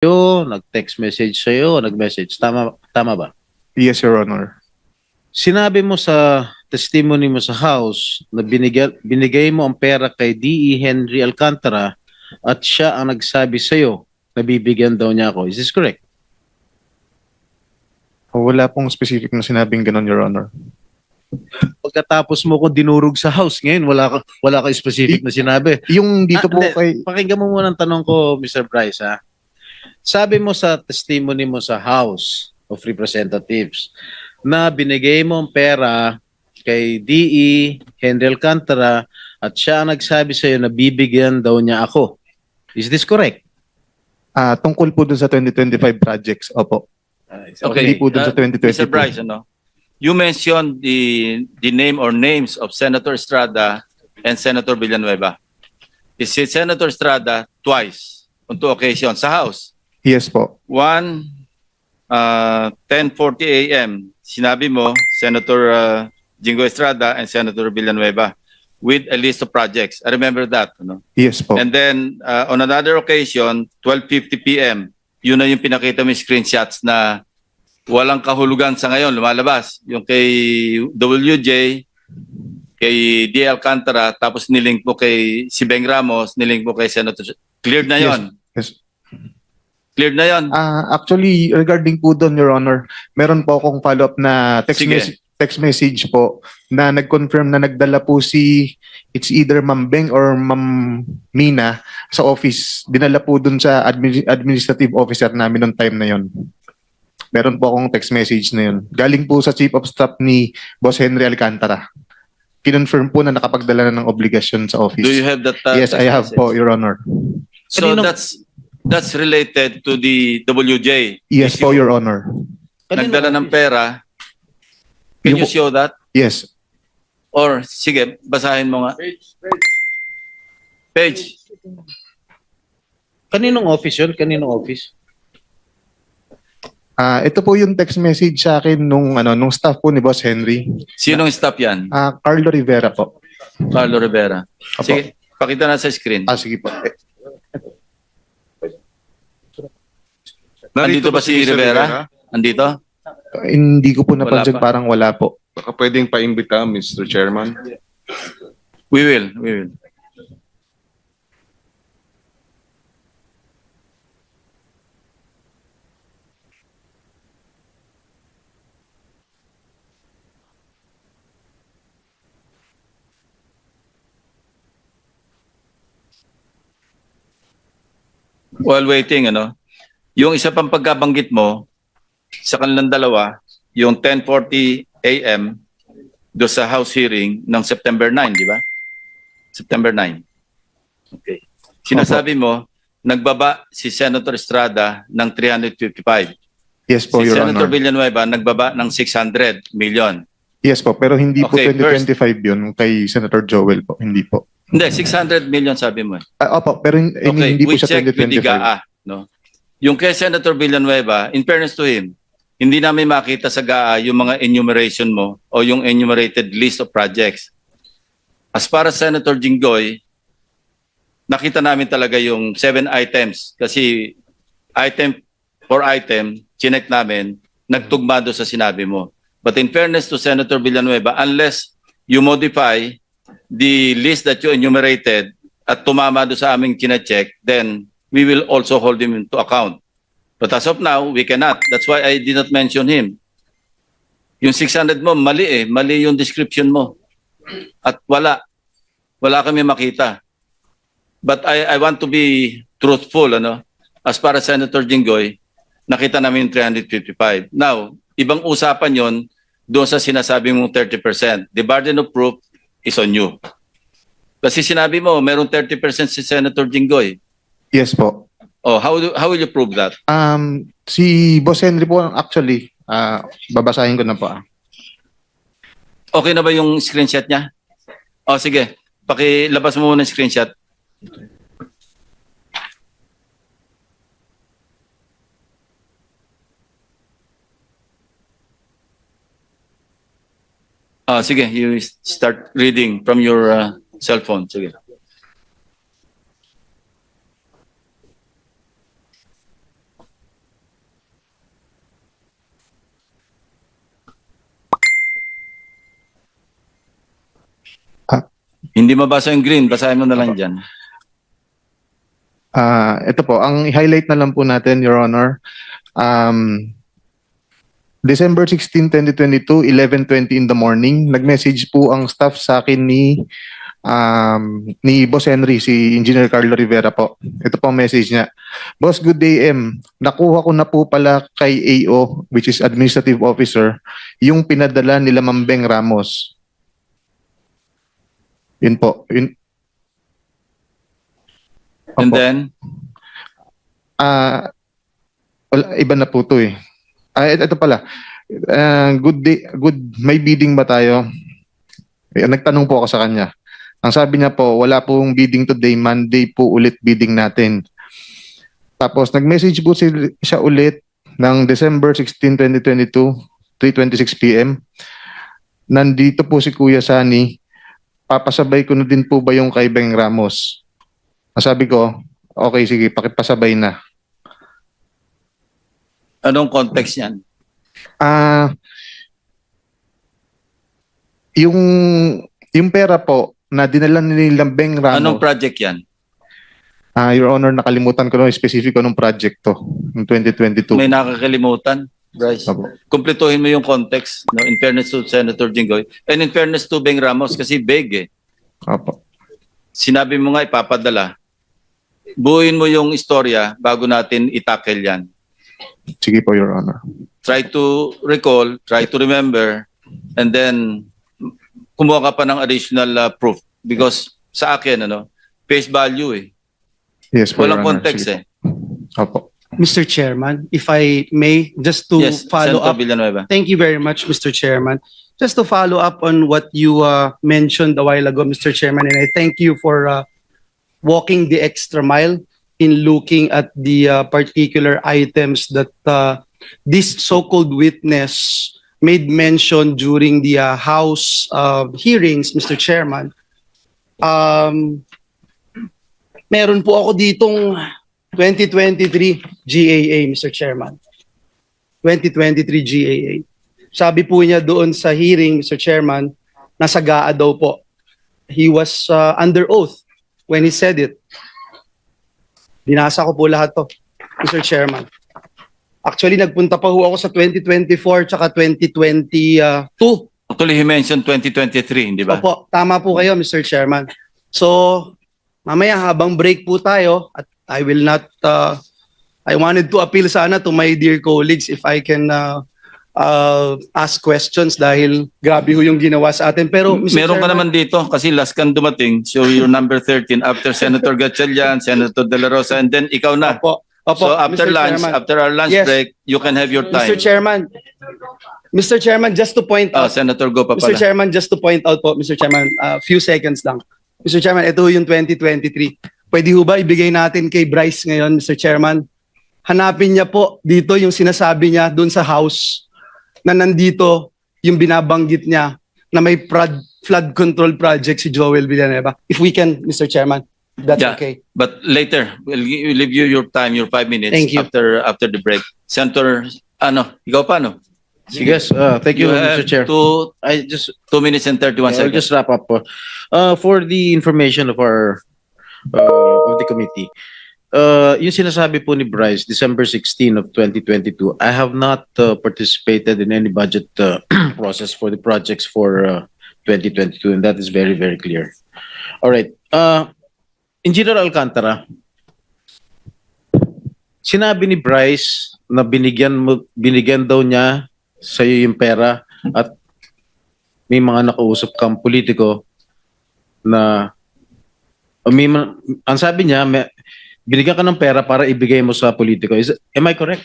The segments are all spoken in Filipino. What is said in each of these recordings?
sa'yo, nag-text message sa'yo, nag-message. Tama ba? Yes, Your Honor. Sinabi mo sa testimony mo sa house na binigay mo ang pera kay D.E. Henry Alcantara at siya ang nagsabi sa'yo na bibigyan daw niya ako. Is this correct? Wala pong specific na sinabing ganun, Your Honor. Pagkatapos mo ko dinurog sa house ngayon, wala ka specific na sinabi. Yung dito po Hindi. kay... Pakinggan mo muna ang tanong ko, Mr. Bryce, ha? Sabi mo sa testimony mo sa House of Representatives na binigay mo ang pera kay D.E. Henry Alcantara at siya ang nagsabi sa'yo na bibigyan daw niya ako. Is this correct? Tungkol po dun sa 2025 projects, opo. Hindi po dun sa 2022. Mr. Bryce, you mentioned the name or names of Senator Estrada and Senator Villanueva. Is it Senator Estrada twice on 2 occasions sa House? Yes po. One, 10:40 a.m. Sinabi mo, Senator Jingo Estrada and Senator Villanueva with a list of projects. I remember that. Yes po. And then on another occasion, 12:50 p.m., yun na yung pinakita mo yung screenshots na walang kahulugan sa ngayon, lumalabas. Yung kay WJ, kay D. Alcantara, tapos nilink po kay si Beng Ramos, nilink po kay Senator. Cleared na yon. Yes. Cleared na yon. Actually, regarding po doon, Your Honor, meron po akong follow-up na text message po na nag-confirm na nagdala po it's either Ma'am Beng or Ma'am Mina sa office. Dinala po doon sa administrative officer namin noong time na yon. Meron po akong text message na yun. Galing po sa Chief of Staff ni Boss Henry Alcantara. Kinonfirm po na nakapagdala na ng obligasyon sa office. Do you have that? Yes, I have po, Your Honor. So that's related to the WJ. Yes po, Your Honor. Nagdala ng pera. Can you show that? Yes. Or, sige, basahin mo nga. Page. Kaninong office yun? Kaninong office? Ito po yung text message sa akin nung staff po ni Boss Henry. Sinong staff yan? Carlo Rivera po. Carlo Rivera. Apo. Sige, pakita na sa screen. Sige po. Andito ba si Rivera? Andito? Hindi ko po Wala napansin, pa. parang wala po. Baka pwedeng paimbita, Mr. Chairman. We will. While waiting, yung isa pang pagkabanggit mo sa kanilang dalawa, yung 10:40 a.m. do sa House hearing ng September 9, di ba? September 9. Okay. Sinasabi mo, nagbaba si Senator Estrada ng 355. Yes po, Si Your Senator Honor. Villanueva nagbaba ng 600 million. Yes po, pero hindi po Okay, 2025 yun kay Senator Joel po. Hindi po. Hindi, 600 million sabi mo. Opo, pero Okay, hindi po we siya check with the 2025. GAA. No? Yung kay Senator Villanueva, in fairness to him, hindi namin makita sa GAA yung mga enumeration mo o yung enumerated list of projects. As para Senator Jinggoy, nakita namin talaga yung 7 items kasi item for item, chinek namin, nagtugma doon sa sinabi mo. But in fairness to Senator Villanueva, unless you modify the list that you enumerated at tumama doon sa aming chinecheck, then we will also hold him into account. But as of now, we cannot. That's why I did not mention him. Yung 600 mo, mali mali yung description mo. At wala kami makita. But I want to be truthful, as para Senator Jinggoy, nakita namin yung 355. Now, ibang usapan yon doon sa sinasabi mong 30%. The burden of proof is on you. Kasi sinabi mo, merong 30% si Senator Jinggoy. Yes po. Oh, how will you prove that? Si Boss Henry po, actually, babasahin ko na po. Okay na ba yung screenshot niya? Oh, sige. Pakilabas mo muna yung screenshot. Sige, you start reading from your cell phone. Sige. Hindi mabasa yung green, basahin mo na lang dyan. Ito po, ang highlight na lang po natin, Your Honor. December 16, 2022, 11:20 in the morning, nag-message po ang staff sa akin ni Boss Henry, si Engineer Carlo Rivera po. Ito po ang message niya. Boss, good day, M. Nakuha ko na po pala kay AO, which is Administrative Officer, yung pinadala nila Mambeng Ramos. Yun po. Yun. And Opo. then, Wala, iba na po to eh. Ito pala. Good day, may bidding ba tayo? Nagtanong po ako sa kanya. Ang sabi niya po, wala pong bidding today, Monday po ulit bidding natin. Tapos nag-message po siya ulit ng December 16, 2022, 3:26 p.m. Nandito po si Kuya Sani. Papasabay ko na din po ba yung kay Beng Ramos? Sabi ko, okay, sige, pakipasabay na. anong context yan? Yung pera po na dinala ni Beng Ramos. Anong project yan? Your Honor, nakalimutan ko na specific anong project to, ng 2022. May nakakalimutan, Bryce. Opo. Kumpletuhin mo yung context, no? In fairness to Senator Jinggoy. And in fairness to Beng Ramos, kasi big eh. Opo. Sinabi mo nga ipapadala. Buuin mo yung istorya bago natin itackle yan. Sige po, Your Honor. Try to recall, try to remember, and then kumuha ka pa ng additional proof. Because sa akin, face value eh. Yes po, Walang Your Honor. context Sige. eh. Opo. Mr. Chairman, if I may, just to Yes, follow Senator up. Villanueva. Thank you very much, Mr. Chairman. Just to follow up on what you mentioned a while ago, Mr. Chairman, and I thank you for walking the extra mile in looking at the particular items that this so-called witness made mention during the House hearings, Mr. Chairman. Meron po ako ditong 2023 GAA, Mr. Chairman. 2023 GAA. Sabi po niya doon sa hearing, Mr. Chairman, nasa GAA daw po. He was under oath when he said it. Binasa ko po lahat to, Mr. Chairman. Actually, nagpunta pa ho ako sa 2024 tsaka 2022. Actually, he mentioned 2023, hindi ba? Opo, tama po kayo, Mr. Chairman. So, mamaya habang break po tayo, at I will not, I wanted to appeal sana to my dear colleagues if I can ask questions dahil grabe ho yung ginawa sa atin. Pero, Mr. Meron ka Chairman, naman dito kasi last kang dumating. So you're number 13 after Senator Gatchalian, Senator De La Rosa, and then ikaw na. Opo, opo, So after Mr. lunch, Chairman. after our lunch Yes. break, you can have your time. Mr. Chairman, just to point out, Senator, go pa Mr. pala. Chairman, just to point out po, Mr. Chairman, few seconds lang. Mr. Chairman, ito yung 2023. Pwede ho ba ibigay natin kay Bryce ngayon, Mr. Chairman? Hanapin niya po dito yung sinasabi niya doon sa House na nandito yung binabanggit niya na may flood control project si Joel Villanueva. If we can, Mr. Chairman, that's Yeah. okay. But later, we'll leave you your time, your 5 minutes Thank you. after the break. Senator, ikaw pa, no? Yes, thank you, Mr. Chair. I just 2 minutes and 31 I'll seconds. just wrap up po. For the information of our of the committee. Yung sinasabi po ni Bryce, December 16 of 2022, I have not participated in any budget process for the projects for 2022, and that is very, very clear. All right. Engineer Alcantara, sinabi ni Bryce na binigyan daw niya sa iyo yung pera at may mga nakausap kang politiko na ang sabi niya, binigyan ka ng pera para ibigay mo sa politiko. Am I correct?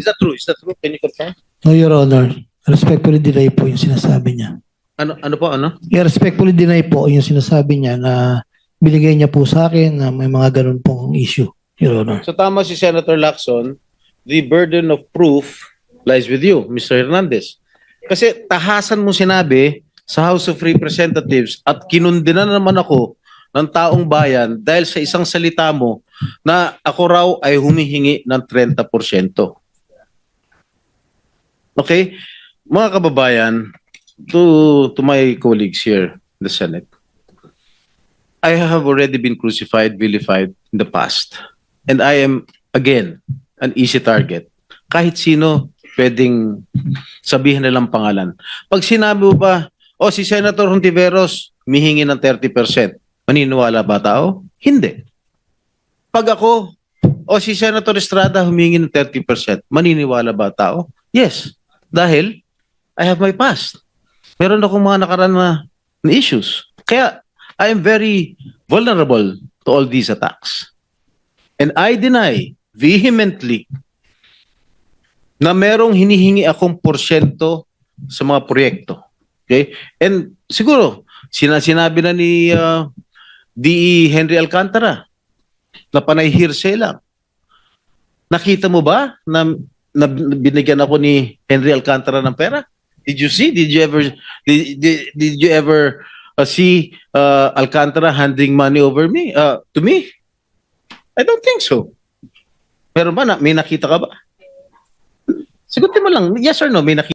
Is that true? Is that true? Can you confirm? No, Your Honor. Respectfully deny po yung sinasabi niya. Ano po? Respectfully deny po yung sinasabi niya na binigay niya po sa akin na may mga ganun pong issue, Your Honor. So tama si Senator Lacson, the burden of proof lies with you, Mr. Hernandez. Kasi tahasan mo sinabi sa House of Representatives at kinundina naman ako ng taong bayan dahil sa isang salita mo na ako raw ay humihingi ng 30%. Okay? Mga kababayan, to my colleagues here in the Senate, I have already been crucified, vilified in the past. And I am, again, an easy target. Kahit sino pwedeng sabihin nilang pangalan. Pag sinabi mo ba, si Senator Hontiveros humihingi ng 30%, maniniwala ba tao? Hindi. Pag ako, si Senator Estrada humihingi ng 30%, maniniwala ba tao? Yes. Dahil I have my past. Meron akong mga nakaraan na issues. Kaya I am very vulnerable to all these attacks. And I deny vehemently na merong hinihingi akong porsyento sa mga proyekto. Okay? And siguro, sinabi na ni DE Henry Alcantara na panay hearsay lang. Nakita mo ba na binigyan ako ni Henry Alcantara ng pera? Did you see? Did you ever see Alcantara handing money over me to me? I don't think so. Pero ba may nakita ka ba? Sagutin mo lang, yes or no, may nakita